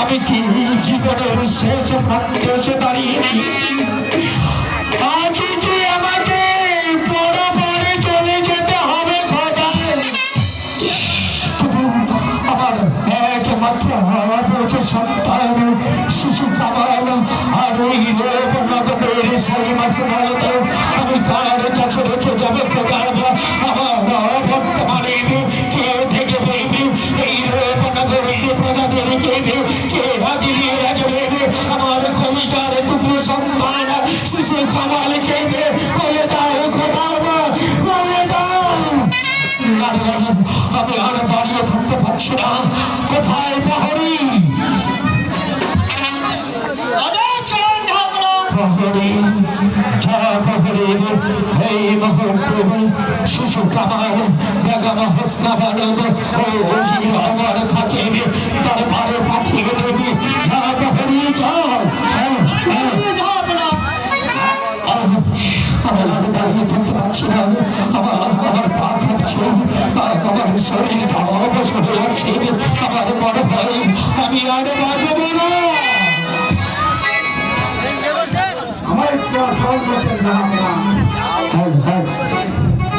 আমি কি জীবনের শেষ প্রান্তে এসে দাঁড়িয়েছি। আজ যে আমাকে পরে চলে যেতে হবে খোদা। তবু আমার একমাত্র হচ্ছে সন্তান শিশু কামাল। আর ওই নগরের সেই মাসনালতে আমি কার কাছে রেখে যাবে খোদা। আমার বর্তমানে কে থেকে বইবে এই নগরের প্রজাদের চেয়ে কে দিলিয়ে রাখবে আমার কবিতার টুকরো সন্তান শিশু কামাল চেয়ে বলে দাও খোদা, বলে দাও। আমি আর দাঁড়িয়ে থাকতে পারছি না, কোথায় প্রহরী? এই মুহূর্তে শিশু কামাল বেগম হোসনা বানব ও আমার খাতির দরবারে পাঠিয়ে দেবে। যা প্রহরী যাও। আমার আর দাঁড়িয়ে থাকতে পারছি না, আমার পা খাচ্ছে, আমার শরীর অবসর লাগছে। আমার মনে হয় আমি আর বাঁচব না।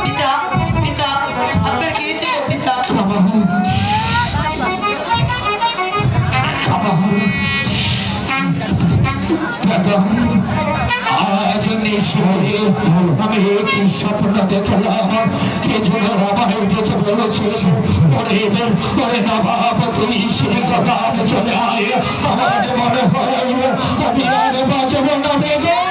পিতা পিতা আপনার কি হয়েছে পিতা? আজ নিশ্চয় আমি কি স্বপ্ন দেখলাম, কে যেন আমায় দেখে বলেছে ওরে না বাপ তুই সেই কথা চলে আয়। আমার মনে হয় আমি আর বাঁচব না। বেগম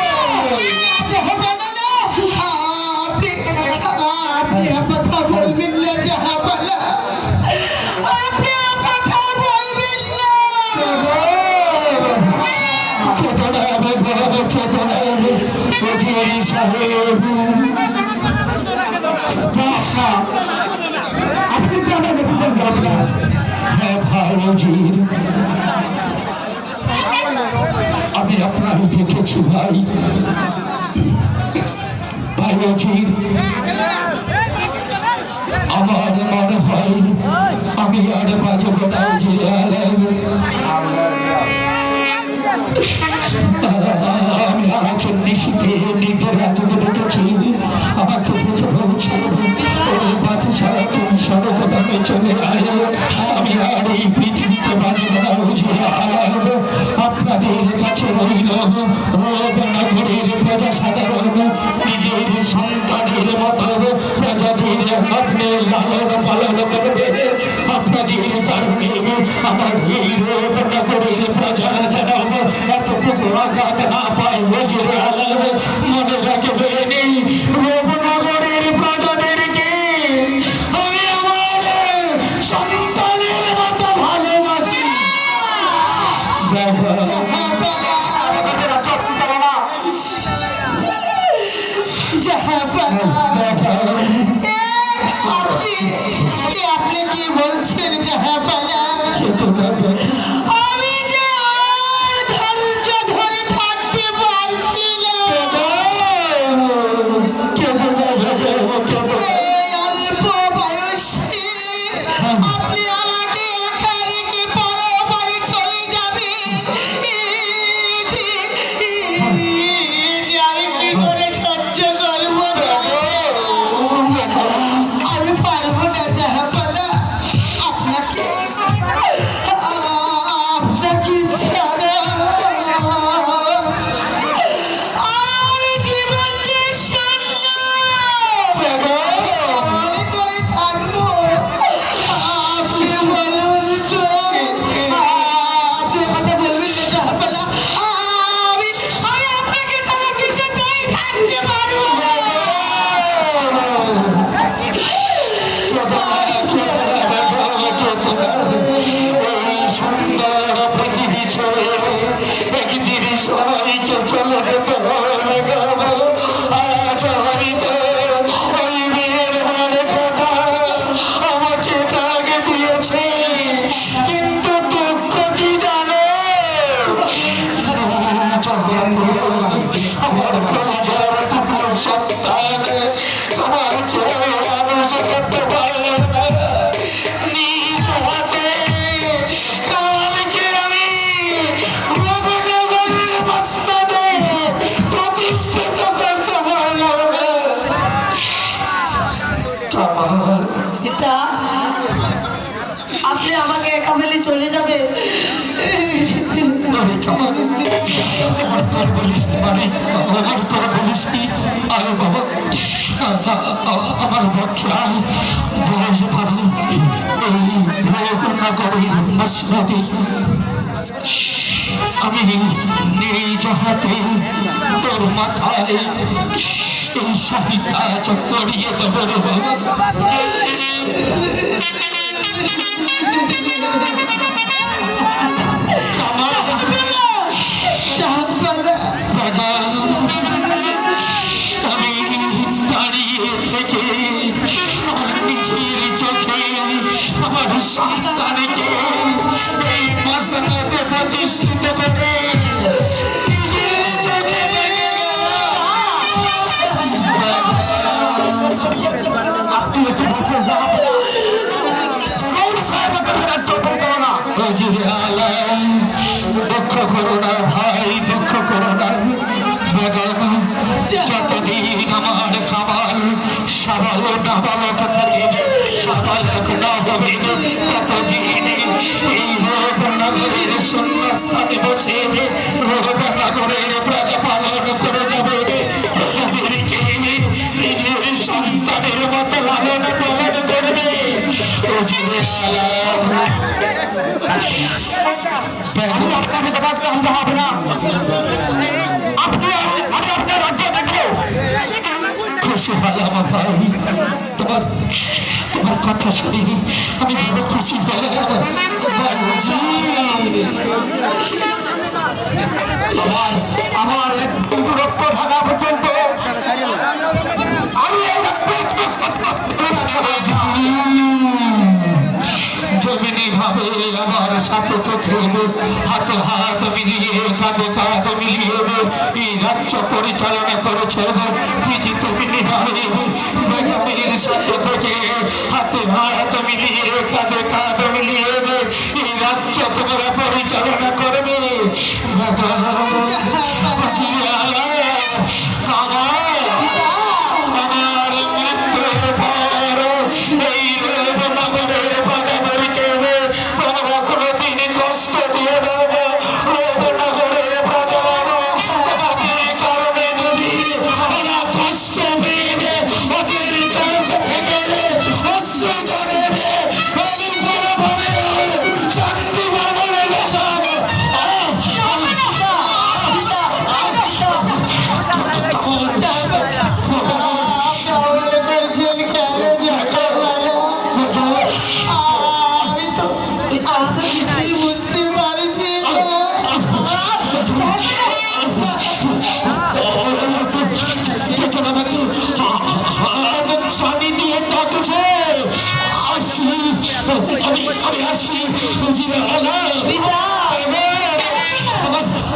কথা বলবেন না জাহাপানা, আপনি কথা বলবেন না। আমি আপনার দেখেছি ভাই, ভাইজির আমার মনে হয় আমি আর বাঁচব না। আমি আজ নিশীতে নিজের রাতকে দেখেছি, আমাকে দেখে বলছে বাদশা তুমি সর্বদামে চলে আয়। আমি আর এই পৃথিবীতে বাঁচব না। আপনাদের কাছে রইল নগরের প্রজা সাধারণ নিজের সন্তানের মতো প্রজাদের আপনি লালন পালন করবে। আপনাদের কারণে আমার এই নগরের প্রজারা যেন এতটুকু আঘাত না পায়। নজরে আলম মনে রাখবে নেই নগরের প্রজাদেরকে আমি আমার সন্তানের মতো ভালোবাসি। আপনি কি বলছেন জাহাপানা? আমি যে আর ধৈর্য ধরে থাকতে পারছি না। এই অল্প বয়সে আপনি আমাকে একা রেখে পরবারে চলে যাবেন। যে আমি কি করে সহ্য করবো? আমি পারবো না জাহাপানা, আপনাকে ছাড়া আর জীবন যে আমার করে থাকবো। আপনি বলুন তো, আপনি কথা বলবেন না জাহাপানা, আমি আপনাকে ছাড়া কিছুতেই থাকতে পারবো না। তাহলে চলে যাবে। আরে কামাল, আমার কথা বলিস নি মানে, আমার কথা বলিস নি। আরে বাবা, আমার বাচ্চা বয়স ভালো, এই ভয়কন্যা করে মসনদে আমি নিজ হাতে তোর মাথায় এই সাহিত্য চক্করিয়ে দেবো রে বাবা। আমি দাঁড়িয়ে থেকে আমার নিজের চোখে আমার সন্তানকে এই মসনদে প্রতিষ্ঠিত করে নিজের চোখে দুঃখ করো না ভাই, দুঃখ করো না বেগম। যতদিন আমার কামাল সাবাল নাবালক থেকে সাবালক না হবে ততদিন এই রূপনগরের শূন্যস্থানে বসে রূপনগরের প্রজা পালন করে যাবে। প্রজাদেরকে নিজের সন্তানের মতো লালন পালন করবে। আপনার কথা আমরা হবে না, আপনি আপনার রাজ্য দেখবো। খুশি হলাম ভাই, তোমার তোমার কথা শুনি আমি বড় খুশি হলাম। আমার রক্ত থাকা পর্যন্ত আমি জমিনি ভাবে আমার সাথে তো খেলবে, হাতে হাত মিলিয়ে কাঁধে কাঁধ মিলিয়ে এই রাজ্য পরিচালনা করেছে। যদি তুমি ভাবে বেগমের সাথে থেকে হাতে হাত মিলিয়ে কাঁধে কাঁধ মিলিয়ে এই রাজ্য তোমরা পরিচালনা করবে। আমার মৃত্যুর পর এই রূপনগরের প্রজাদেরকে তোমরা কোনোদিন কষ্ট দিয়ে দেবে। রূপনগরের প্রজারা তোমাদের কারণে যদি ওরা কষ্ট পেয়ে ওদের চোখ থেকে অশ্রু ঝরবে, আমি বড় ভাবে শান্তি বলে বুঝতে পারছি স্বামী দিয়ে ডাকছে, আসি আমি আসি।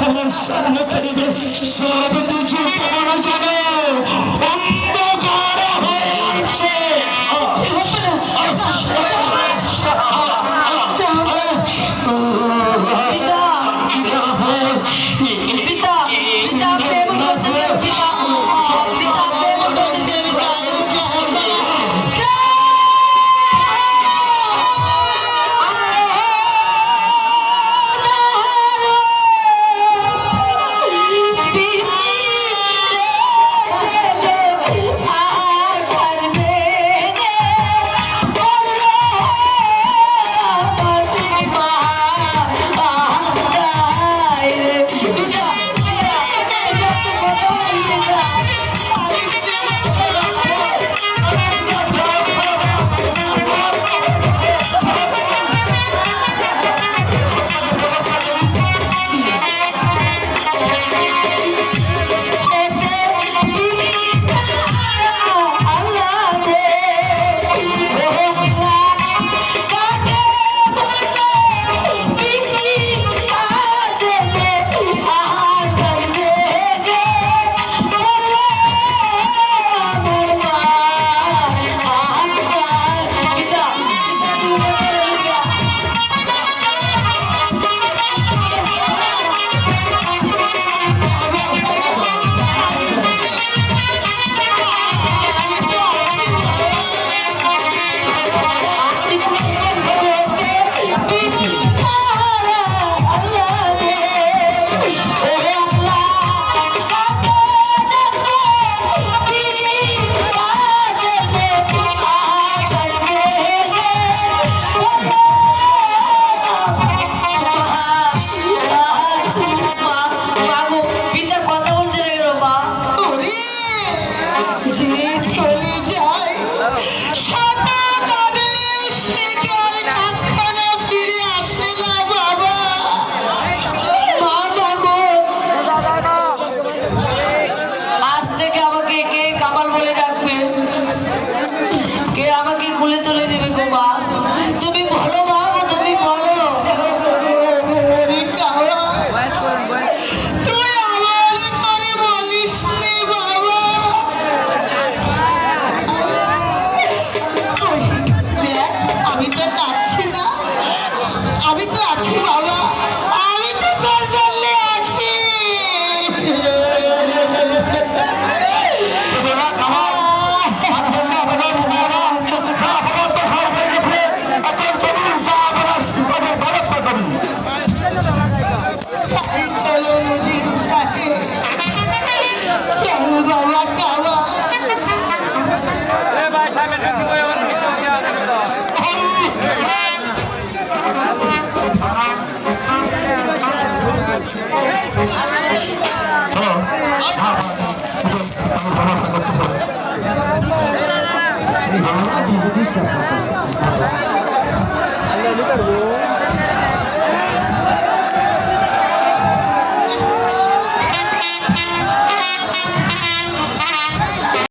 আমার সামনে করিবে সব কিছু কেমন জানো অন্ধকার হয়েছে। আমি তো আছি বাবা, আমি তো তোর জন্য আছি। তাই চলো মজিদ সাহেব, চল বাবা কাবা। চলো